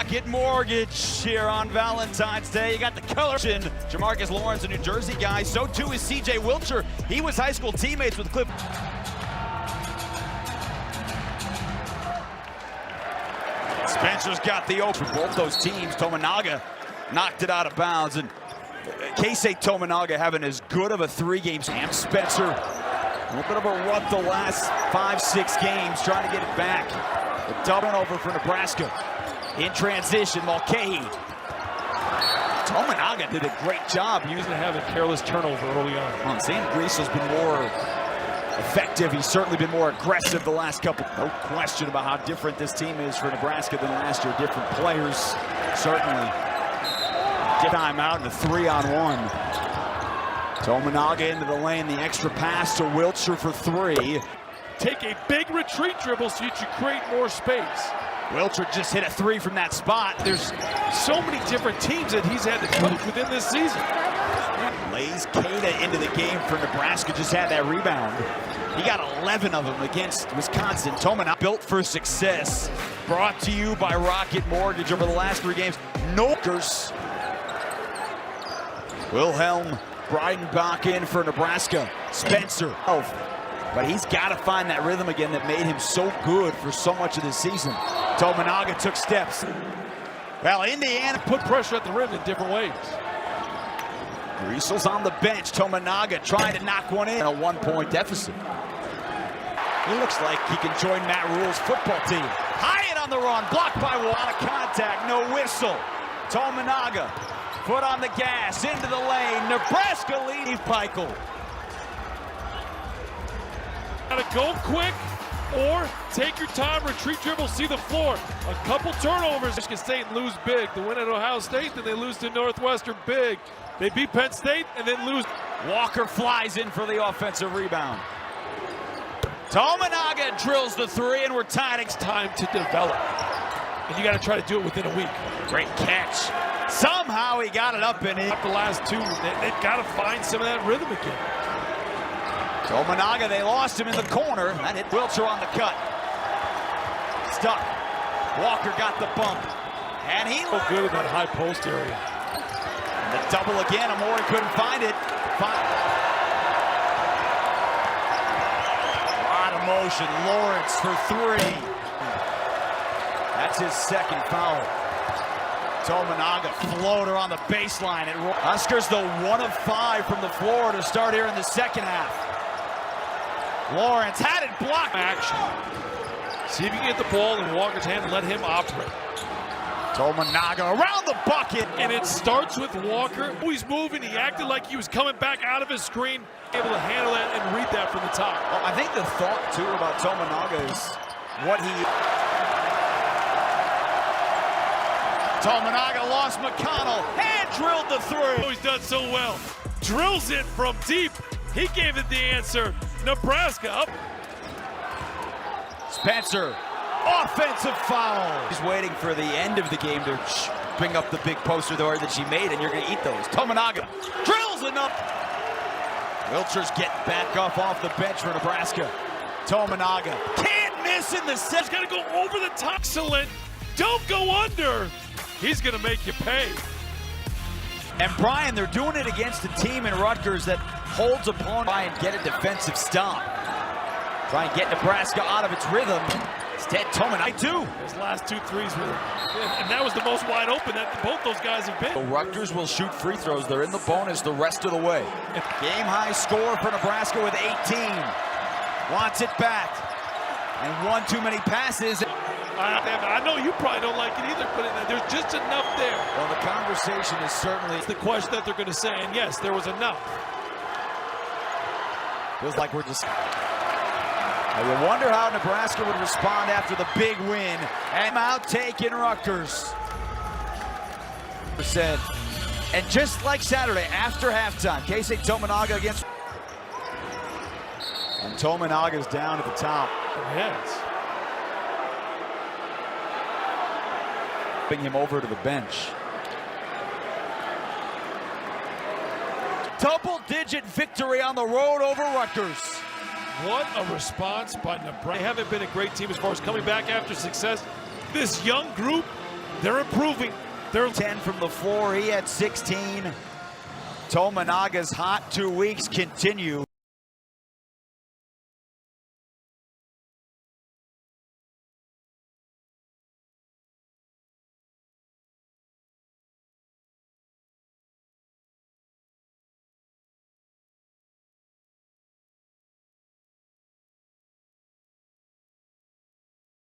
Rocket Mortgage here on Valentine's Day. You got the color. Jamarcus Lawrence, a New Jersey guy. So too is C.J. Wilcher. He was high school teammates with Cliff. Spencer's got the open for both those teams. Tominaga knocked it out of bounds. And Keisei Tominaga having as good of a 3-game. Sam Spencer, a little bit of a rut the last 5-6 games, trying to get it back. A double over for Nebraska. In transition, Mulcahy. Tominaga did a great job using having careless turnover early on. Sam Griesel's been more effective. He's certainly been more aggressive the last couple. No question about how different this team is for Nebraska than last year. Different players, certainly. Time out in a 3-on-1. Tominaga into the lane, the extra pass to Wilcher for 3. Take a big retreat dribble so you can create more space. Wilcher just hit a 3 from that spot. There's so many different teams that he's had to coach within this season. Lays Cada into the game for Nebraska, just had that rebound. He got 11 of them against Wisconsin. Tominaga built for success. Brought to you by Rocket Mortgage over the last 3 games. Nokers. Wilhelm Breidenbach in for Nebraska. Spencer. But he's got to find that rhythm again that made him so good for so much of this season. Tominaga took steps. Well, Indiana put pressure at the rim in different ways. Griesel's on the bench. Tominaga trying to knock one in. A 1-point deficit. He looks like he can join Matt Rule's football team. Hyatt on the run. Blocked by Wall. Out of contact. No whistle. Tominaga. Foot on the gas. Into the lane. Nebraska leading Peichel. Gotta go quick or take your time, retreat dribble, see the floor. A couple turnovers. Michigan State lose big. They win at Ohio State, then they lose to Northwestern big. They beat Penn State and then lose. Walker flies in for the offensive rebound. Tominaga drills the 3 and we're tied. It's time to develop. And you gotta try to do it within a week. Great catch. Somehow he got it up and in. The last 2, they've gotta find some of that rhythm again. Tominaga, they lost him in the corner. That hit Wilcher on the cut. Stuck. Walker got the bump. And he so good in that high post area. And the double again. Amore couldn't find it. A lot of motion. Lawrence for 3. That's his second foul. Tominaga, floater on the baseline. Huskers, the 1 of 5 from the floor to start here in the second half. Lawrence had it blocked. Action. See if you can get the ball in Walker's hand and let him operate. Tominaga around the bucket. And it starts with Walker. He's moving. He acted like he was coming back out of his screen. Able to handle that and read that from the top. Well, I think the thought, too, about Tominaga is what he... Tominaga lost McConnell. Hand drilled the 3. Oh, he's done so well. Drills it from deep. He gave it the answer. Nebraska up. Spencer, offensive foul. He's waiting for the end of the game to bring up the big poster there that she made, and you're going to eat those. Tominaga drills enough. Wilcher's getting back off the bench for Nebraska. Tominaga can't miss in the set. He's got to go over the top. Excellent. Don't go under. He's going to make you pay. And Brian, they're doing it against a team in Rutgers that holds opponent. Try and get a defensive stop. Try and get Nebraska out of its rhythm. Instead, Tominaga too. Those last 2 threes were, and that was the most wide open that both those guys have been. Rutgers will shoot free throws. They're in the bonus the rest of the way. Game high score for Nebraska with 18. Wants it back. And 1 too many passes. I know you probably don't like it either, but there's just enough there. Well, the conversation is certainly... It's the question that they're going to say, and yes, there was enough. Feels like we're just... I wonder how Nebraska would respond after the big win. And out taking Rutgers. And just like Saturday, after halftime, Keisei Tominaga against... And Tominaga's down at the top. Yes. Him over to the bench. Double-digit victory on the road over Rutgers. What a response by Nebraska. They haven't been a great team as far as coming back after success. This young group They're improving. They're 10 from the floor. He had 16. Tominaga's hot 2 weeks continue.